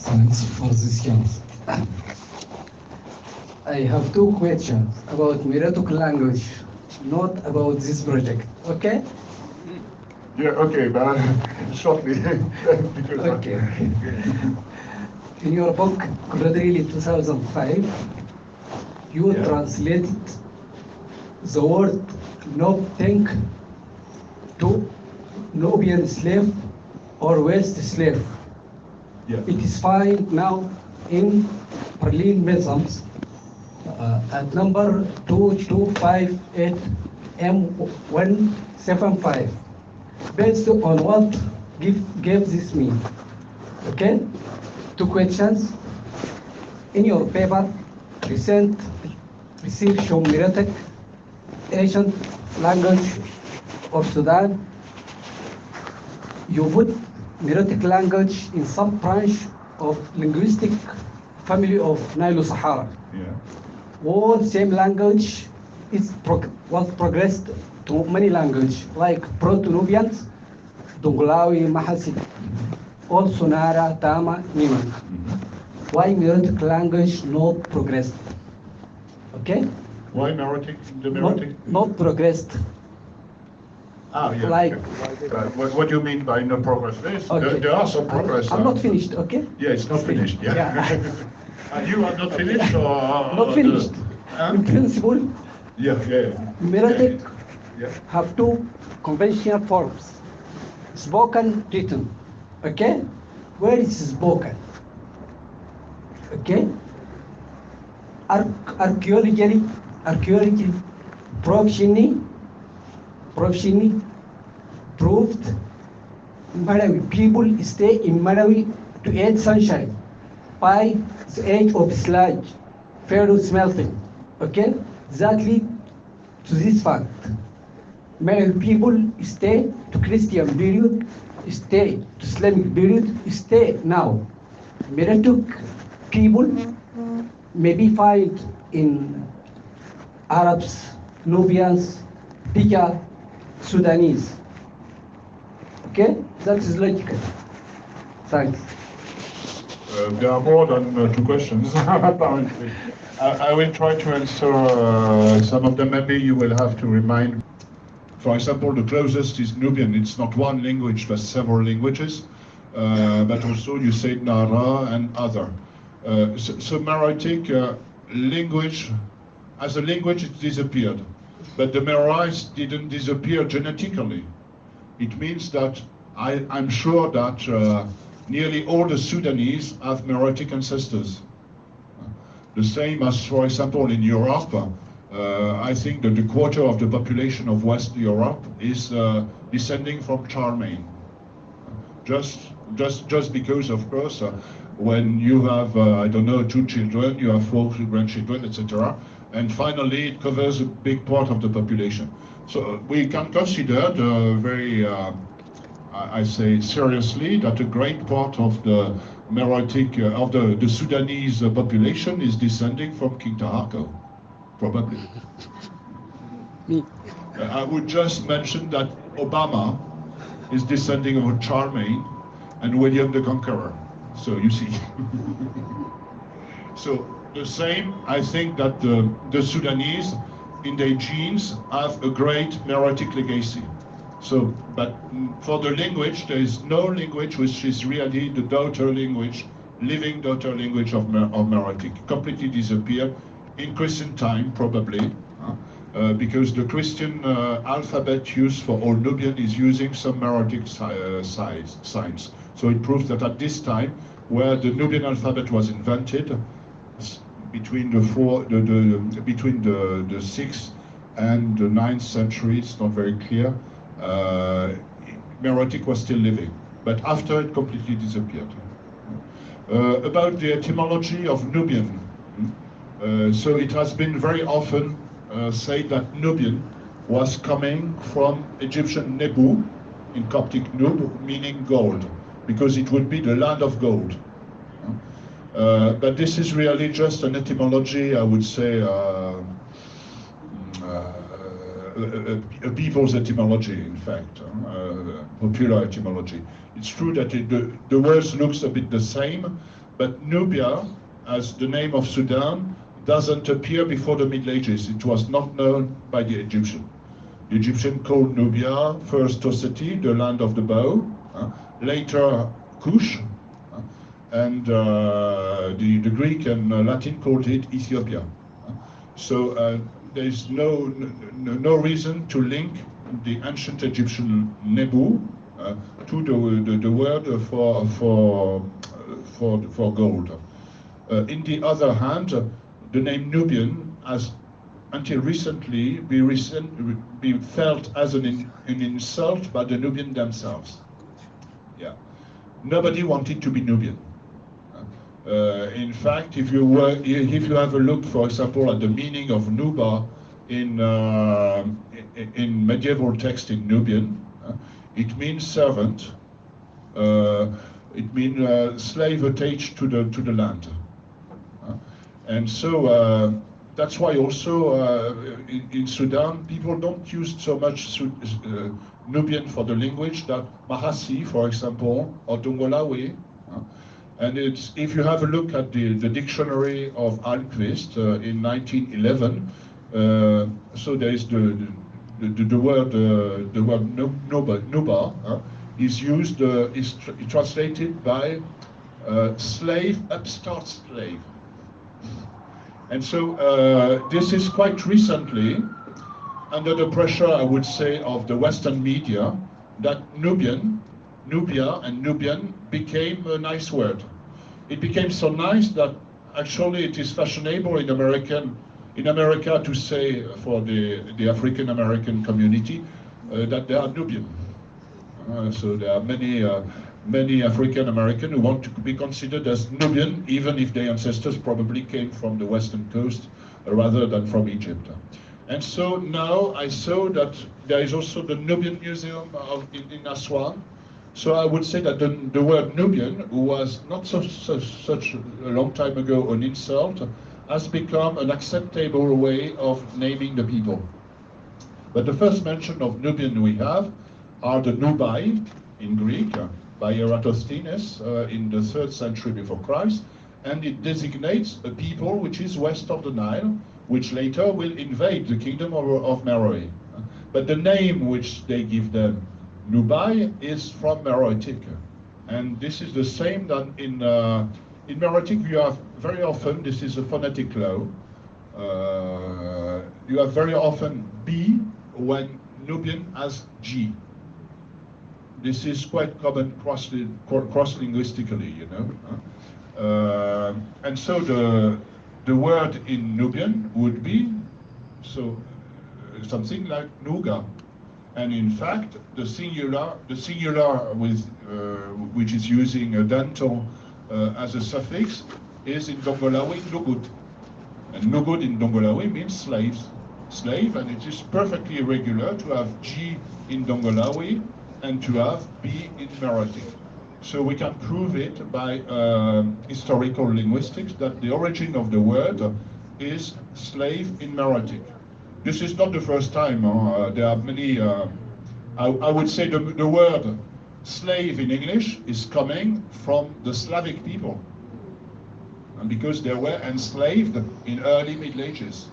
Thanks for this chance. I have two questions about Miratuk language, not about this project. Okay? Yeah, okay, but shortly. Okay. In your book, Rيللي 2005, you translated the word Nob to Nubian slave or West slave. Yeah. It is found now in Berlin Museums at number 2258 M175. Based on what gave this mean? Okay? Two questions. In your paper, recent research on Miratic, ancient language of Sudan, you put Miratic language in some branch of linguistic family of Nilo-Sahara. Yeah. All same language was progressed to many languages like Proto-Nubians, Dongolawi, Mahasi, all Sonara, Tama, Niman. Why Miratic language not progressed? Okay? Why Merotic? The Merotic? Not progressed. Ah, yeah. Like- okay. What do you mean by no progress? Okay. There are some progress. I'm not finished, okay? Yeah, it's not finished. Yeah. Yeah. You are not finished, or Not finished. Huh? In principle, Yeah. Miratic Yeah. have two conventional forms, spoken, written. Okay? Where is spoken? Okay? Archaeology professionally proved Malawi people stay in Malawi to 8th century by the age of sludge, pharaoh smelting. Okay? That lead to this fact. Malawi people stay to Christian period, stay to Islamic period, stay now. Miratic people may be found in Arabs, Nubians, Dija, Sudanese. Okay? That is logical. Thanks. There are more than two questions, apparently. I will try to answer some of them. Maybe you will have to remind. For example, the closest is Nubian. It's not one language, but several languages. But also you said Nara and other. So Meroitic language, as a language, it disappeared. But the Meroites didn't disappear genetically. It means that I'm sure that nearly all the Sudanese have Meroitic ancestors. The same as, for example, in Europe. I think that a quarter of the population of West Europe is descending from Charlemagne. Just because, of course, when you have, I don't know, 2 children, you have 4 grandchildren, etc. And finally, it covers a big part of the population. So we can consider very, I say seriously, that a great part of the Meroitic, of the Sudanese population is descending from King Taharqa. Probably. I would just mention that Obama is descending of Charlemagne and William the Conqueror. So you see. So the same, I think that the Sudanese in their genes have a great Meroitic legacy. So, but for the language, there is no language which is really the daughter language, living daughter language of Meroitic. Completely disappeared. In Christian time, probably, because the Christian alphabet used for all Nubian is using some Meroitic signs. So it proves that at this time, where the Nubian alphabet was invented, between the 6th and the 9th century, it's not very clear, Meroitic was still living. But after it completely disappeared. About the etymology of Nubian. So it has been very often said that Nubian was coming from Egyptian Nebu, in Coptic Nub, meaning gold, because it would be the land of gold. But this is really just an etymology, I would say, a people's etymology, in fact, popular etymology. It's true that the words looks a bit the same, But Nubia, as the name of Sudan, doesn't appear before the Middle Ages. It was not known by the Egyptian. The Egyptian called Nubia first Osseti, the land of the bow, later Kush, and the Greek and Latin called it Ethiopia. So there is no reason to link the ancient Egyptian Nebu to the word for gold. In the other hand, the name Nubian has until recently been felt as an insult by the Nubian themselves. Yeah, nobody wanted to be Nubian. In fact, if you have a look, for example, at the meaning of Nuba in medieval text in Nubian, it means servant. It means slave attached to the land. And so that's why also in Sudan people don't use so much Nubian for the language that Mahasi, for example, or Dongolawi. And if you have a look at the dictionary of Almquist in 1911, so there is the word Nuba is used is translated by slave, upstart slave. And so this is quite recently under the pressure, I would say, of the Western media, that Nubia and Nubian became a nice word. It became so nice that actually it is fashionable in America to say for the African American community that they are Nubian. So there are many African American who want to be considered as Nubian, even if their ancestors probably came from the western coast rather than from Egypt. And so now I saw that there is also the Nubian Museum in Aswan. So I would say that the word Nubian, who was not such a long time ago an insult, has become an acceptable way of naming the people. But the first mention of Nubian we have are the Nubai in Greek, by Eratosthenes in the 3rd century before Christ, and it designates a people which is west of the Nile, which later will invade the kingdom of Meroe. But the name which they give them, Nubai, is from Meroitic, and this is the same that in Meroitic you have very often, this is a phonetic law, you have very often B when Nubian has G. This is quite common cross-linguistically, you know. And so the word in Nubian would be something like Nuga. And in fact, the singular with which is using a dental as a suffix is in Dongolawi Nugud. And Nugud in Dongolawi means slave, and it is perfectly irregular to have G in Dongolawi and to have B in Meroitic. So we can prove it by historical linguistics that the origin of the word is slave in Meroitic. This is not the first time. There are many, I would say the word slave in English is coming from the Slavic people. And because they were enslaved in early Middle Ages.